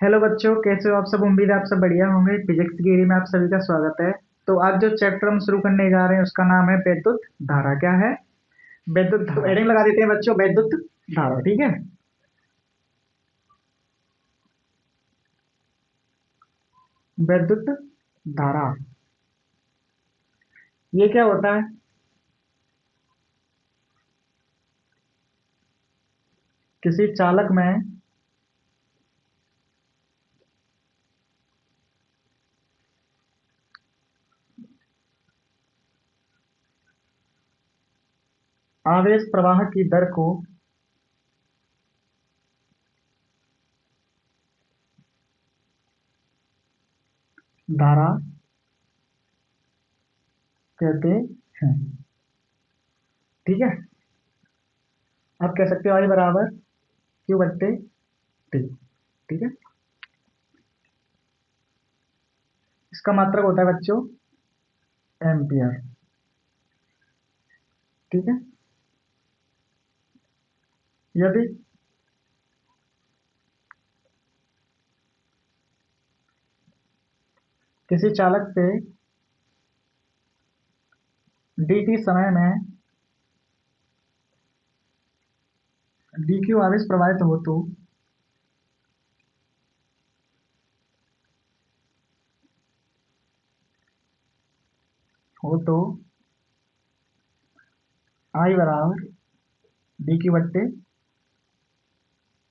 Hello बच्चों, कैसे हो आप सब। उम्मीद है आप सब बढ़िया होंगे। फिजिक्स गिरी में आप सभी का स्वागत है। तो आज जो चैप्टर हम शुरू करने जा रहे हैं उसका नाम है वैद्युत धारा। क्या है? वैद्युत धारा। हेडिंग लगा देते हैं बच्चों, वैद्युत धारा। ठीक है, वैद्युत धारा ये क्या होता है? किसी चालक में आवेश प्रवाह की दर को धारा कहते हैं। ठीक है, आप कह सकते हो आई बराबर क्यू बट्टे टी। ठीक है, इसका मात्रक होता है बच्चों एम्पियर। ठीक है, यदि किसी चालक से dt समय में dq आवेश प्रवाहित हो तो आई बराबर dq बट्टे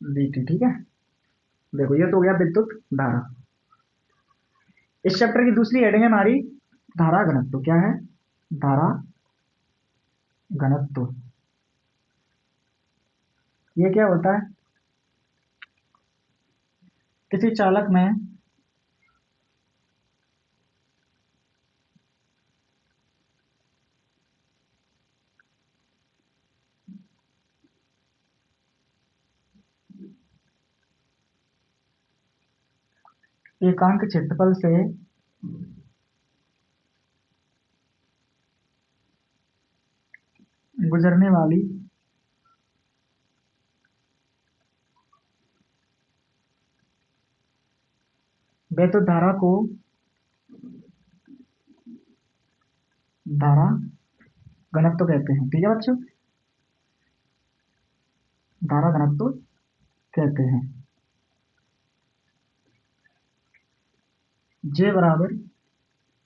dt। ठीक है, देखो ये तो हो गया विद्युत धारा। इस चैप्टर की दूसरी हेडिंग है हमारी धारा घनत्व। क्या है? धारा घनत्व। ये क्या होता है? किसी चालक में एकांक क्षेत्रफल से गुजरने वाली वैद्युत धारा को धारा घनत्व कहते हैं। ठीक है बच्चों, धारा घनत्व कहते हैं। जे बराबर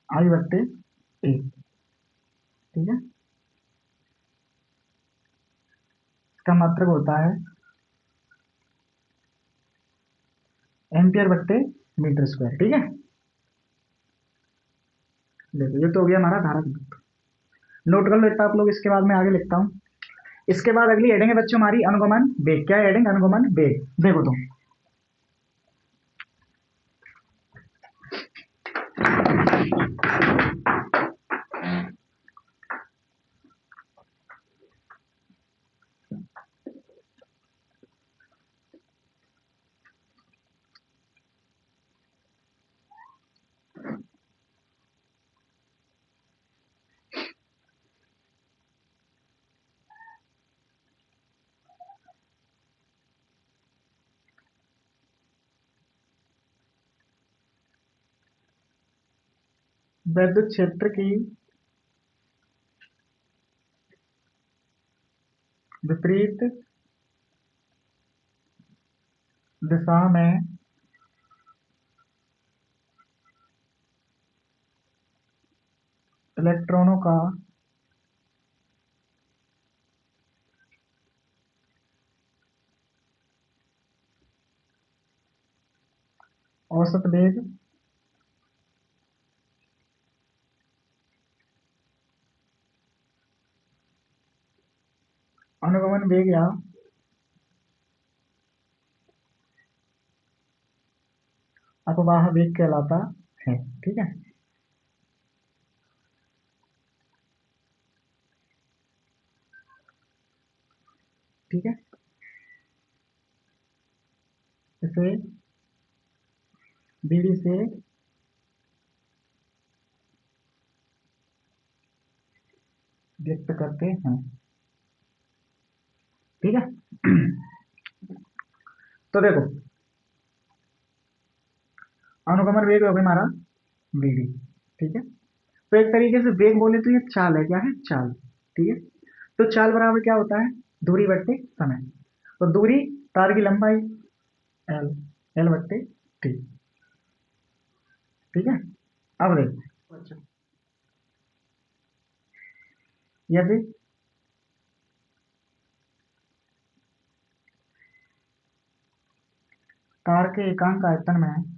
आई बट्टे ए। ठीक है, इसका मात्रक होता है एम्पियर बट्टे मीटर स्क्वायर। ठीक है, देखो ये तो हो गया हमारा धारा घनत्व। नोट कर लेता आप लोग, इसके बाद में आगे लिखता हूँ। इसके बाद अगली हेडिंग है बच्चों हमारी अनुगमन वेग। क्या हेडिंग? अनुगमन वेग। देखो तो विद्युत क्षेत्र की विपरीत दिशा में इलेक्ट्रॉनों का औसत वेग अनुगमन वेग या अपवाह वेग कहलाता है। ठीक है, ठीक है, इसे बीडी से व्यक्त करते हैं। ठीक है तो देखो अनुगमन वेग हो गया हमारा वीडी। ठीक है, तो एक तरीके से वेग बोले तो ये चाल है, क्या है, चाल। ठीक है, तो चाल बराबर क्या होता है, दूरी बट्टे समय। तो दूरी, तार की लंबाई, एल, एल बट्टे टी। ठीक है, अब देखो बच्चों, यदि तार के एकांक आयतन में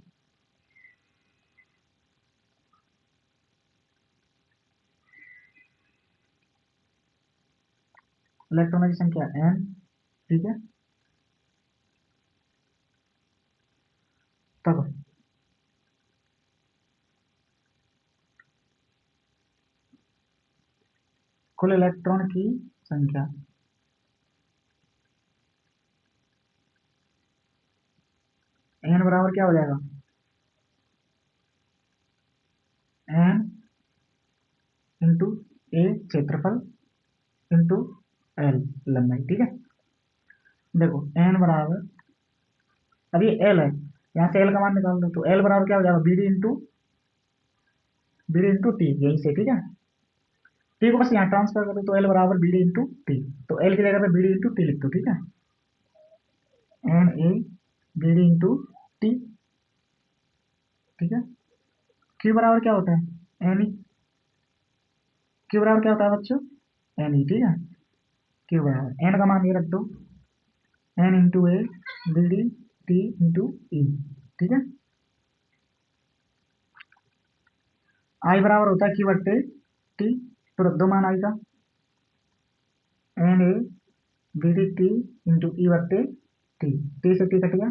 इलेक्ट्रॉनों की संख्या n, ठीक है, तब कुल इलेक्ट्रॉन की संख्या n बराबर क्या हो जाएगा, n इंटू ए क्षेत्रफल इंटू एल लंबाई। ठीक है, देखो n बराबर, अब ये एल है, यहाँ से एल का मान निकाल दो, तो एल बराबर क्या हो जाएगा, बी डी इंटू टी, यहीं से। ठीक है, टी को बस यहाँ ट्रांसफर कर दो, तो एल बराबर बी डी इंटू टी। तो एल की जगह पे बी डी इंटू टी लिख दो। ठीक है, N A B D into T. ठीक है, क्यू बराबर क्या होता है, एन ई। क्यू बराबर क्या होता है बच्चों, एन ई। ठीक है, क्यू बराबर एन का मान ये रख दो, N into A B D T into E. ठीक है, आई बराबर होता है क्यू बट्टे टी, तो रख दो मान आई का, N A B D T into E बट्टे टी। टी से टी कट गया।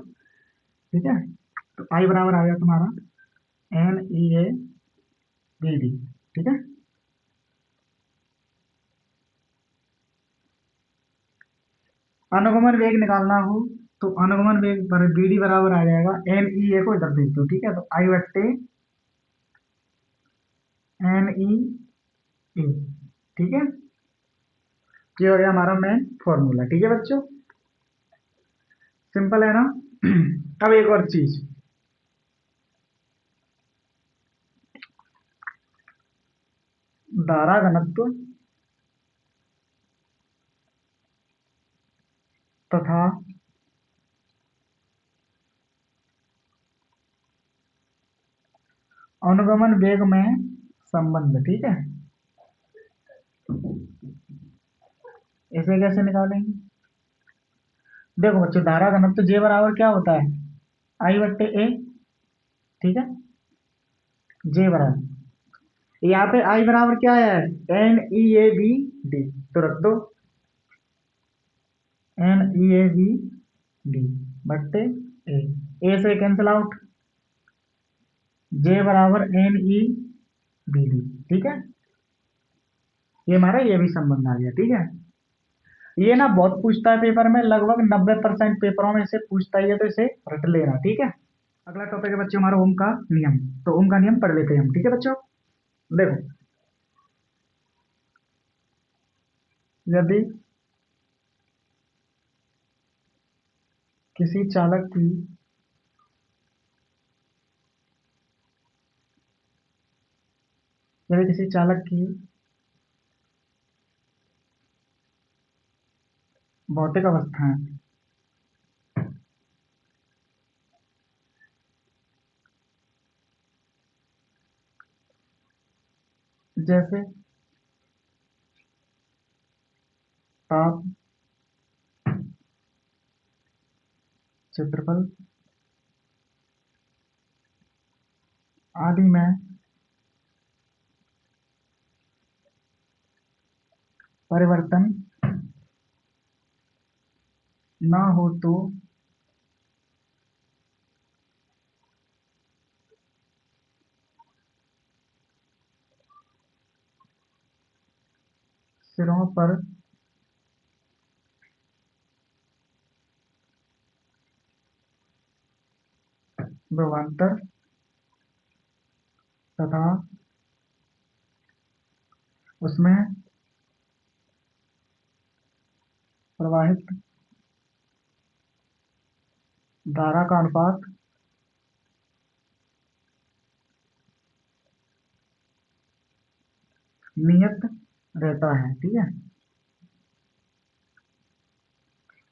ठीक है, तो आई बराबर आ गया तुम्हारा N E A B D. ठीक है, अनुगमन वेग निकालना हो तो अनुगमन वेग पर बी डी बराबर आ जाएगा एन ई ए को इधर भेज दो। ठीक है, तो आई बट्टे एन ई ए। ठीक है, ये हो गया हमारा मेन फॉर्मूला। ठीक है बच्चों, सिंपल है ना। अब एक और चीज, धारा घनत्व तथा अनुगमन वेग में संबंध। ठीक है, इसे कैसे निकालेंगे, देखो बच्चों, धारा घनत्व जे बराबर क्या होता है, आई बट्टे ए। ठीक है, जे बराबर, यहाँ पे आई बराबर क्या है, N E A B D, तो रख दो N E A B D बट्टे ए से कैंसिल आउट, जे बराबर एन ई बी डी। ठीक है, ये हमारा ये भी संबंध आ गया। ठीक है, ये ना बहुत पूछता है पेपर में, लगभग 90% पेपरों में से पूछता ही है, तो इसे रट लेना। ठीक है, अगला टॉपिक है बच्चों हमारा ओम का नियम। तो ओम का नियम पढ़ लेते हैं हम। ठीक है बच्चों, देखो, यदि किसी चालक की यदि किसी चालक की भौतिक अवस्थाएं जैसे ताप, क्षेत्रफल आदि में परिवर्तन न हो तो सिरों पर विभवांतर तथा उसमें प्रवाहित धारा का अनुपात नियत रहता है, ठीक है।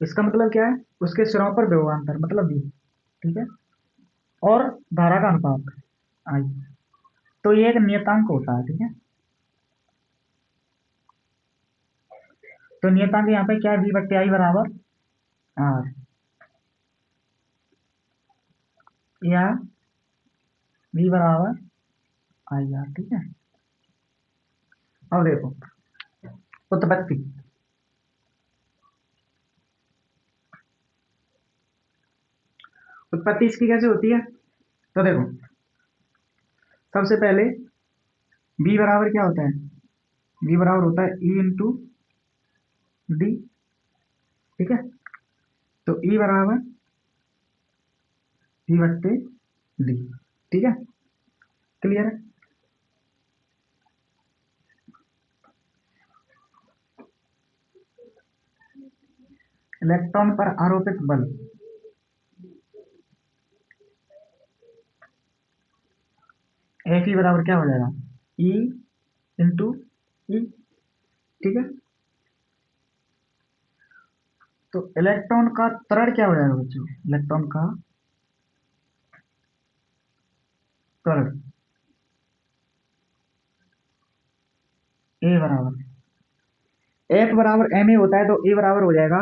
इसका मतलब क्या है, उसके सिरों पर विभवांतर मतलब V, ठीक है, और धारा का अनुपात I, तो ये एक नियतांक होता है, ठीक है। तो नियतांक यहाँ पे क्या है, V बट्टे आई बराबर R, या V बराबर आई आर, ठीक है। अब देखो उत्पत्ति, उत्पत्ति इसकी कैसे होती है, तो देखो सबसे पहले V बराबर क्या होता है, V बराबर होता है E इंटू डी, ठीक है। तो E बराबर V बट्टे डी, ठीक है, क्लियर है। इलेक्ट्रॉन पर आरोपित बल, Fe बराबर क्या हो जाएगा, E इंटू ई, ठीक है। तो इलेक्ट्रॉन का त्वरण क्या हो जाएगा बच्चों, इलेक्ट्रॉन का त्वरण ए बराबर एफ बराबर एम ए होता है, तो ए बराबर हो जाएगा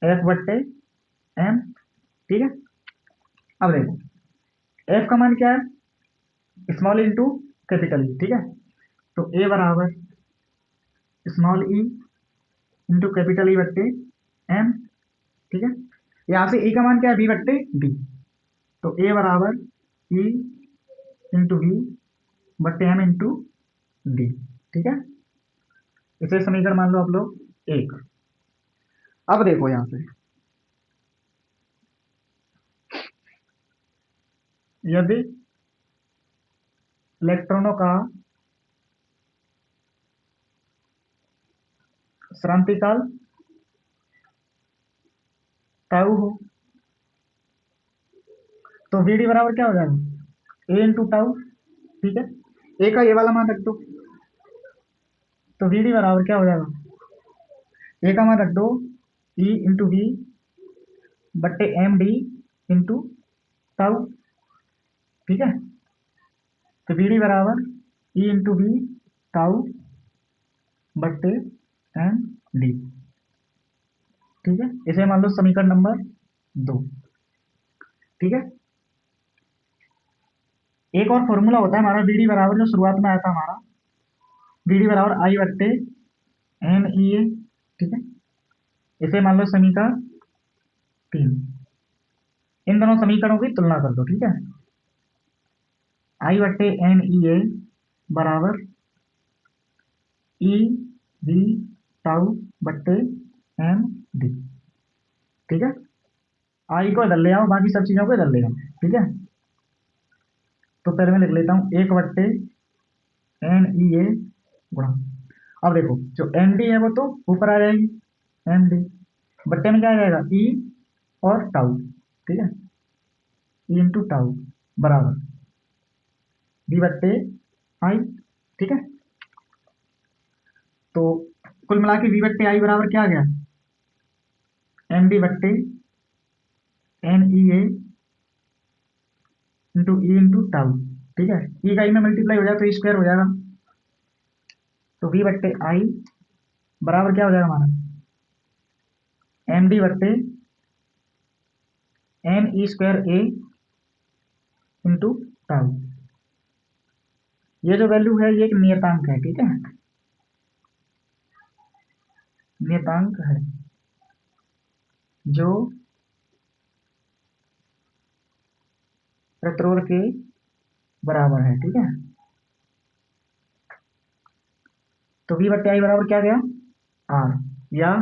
एफ बट्टे एम, ठीक है। अब देखो एफ का मान क्या है, स्मॉल इंटू कैपिटल ई, ठीक है। तो ए बराबर small E into capital E बट्टे एम, ठीक है। यहाँ से ई का मान क्या है, बी बट्टे डी, तो ए बराबर ई इंटू वी बट्टे एम इंटू डी, ठीक है। इसे समीकरण मान लो आप लोग एक। अब देखो यहाँ से यदि इलेक्ट्रॉनों का श्रांति काल टाउ हो, तो वी डी बराबर क्या हो जाएगा, ए इंटू टाउ, ठीक है। ए का ये वाला मान रख दो, तो वी डी बराबर क्या हो जाएगा, ए का मान रख दो ई इंटू वी बट्टे एम डी इंटू टाउ, ठीक है। तो वी डी बराबर ई इंटू वी टाउ बट्टे एम डी, ठीक है। इसे मान लो समीकरण नंबर 2, ठीक है। एक और फॉर्मूला होता है हमारा, वी डी बराबर जो शुरुआत में आया था हमारा, वी डी बराबर आई बट्टे एम ई ए, ठीक है। इसे मान लो समीकरण 3, इन दोनों समीकरणों की तुलना कर दो, ठीक है। आई बट्टे एम ई ए बराबर ई वी टाउ बट्टे एम डी, ठीक है। आई को इधर ले आओ, बाकी सब चीजों को इधर ले आओ, ठीक है। तो पहले मैं लिख लेता हूँ एक बट्टे एन ई ए गुणा, अब देखो जो एम डी है वो तो ऊपर आ जाएगी, एम डी बट्टे में क्या आ जाएगा ई और टाउ, ठीक है, ई इंटू टाउ बराबर डी बट्टे आई, ठीक है। तो कुल मिला के वी बट्टे आई बराबर क्या आ गया, एम डी बट्टे एन ई ए इंटू ई इंटू टाउ, ठीक है। ई का ई में मल्टीप्लाई हो जाए तो ई स्क्वायर हो जाएगा, तो वी बट्टे आई बराबर क्या हो जाएगा हमारा, एम डी बट्टे एन ई स्क्वायर ए इंटू टाउ। ये जो वैल्यू है ये एक नियतांक है, ठीक है, नियतांक है जो प्रतिरोध के बराबर है, ठीक है। तो वी बट्टे आई बराबर क्या गया, आर, या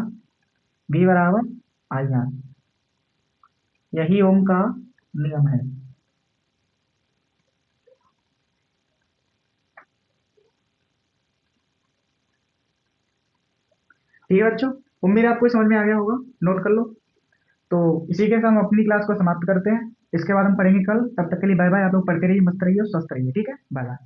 वी बराबर आई आर, यही ओम का नियम है। ठीक है बच्चों, उम्मीद है आपको समझ में आ गया होगा, नोट कर लो। तो इसी के साथ हम अपनी क्लास को समाप्त करते हैं, इसके बाद हम पढ़ेंगे कल। तब तक के लिए बाय बाय, आप लोग पढ़ते रहिए, मस्त रहिए, स्वस्थ रहिए, ठीक है, बाय बाय।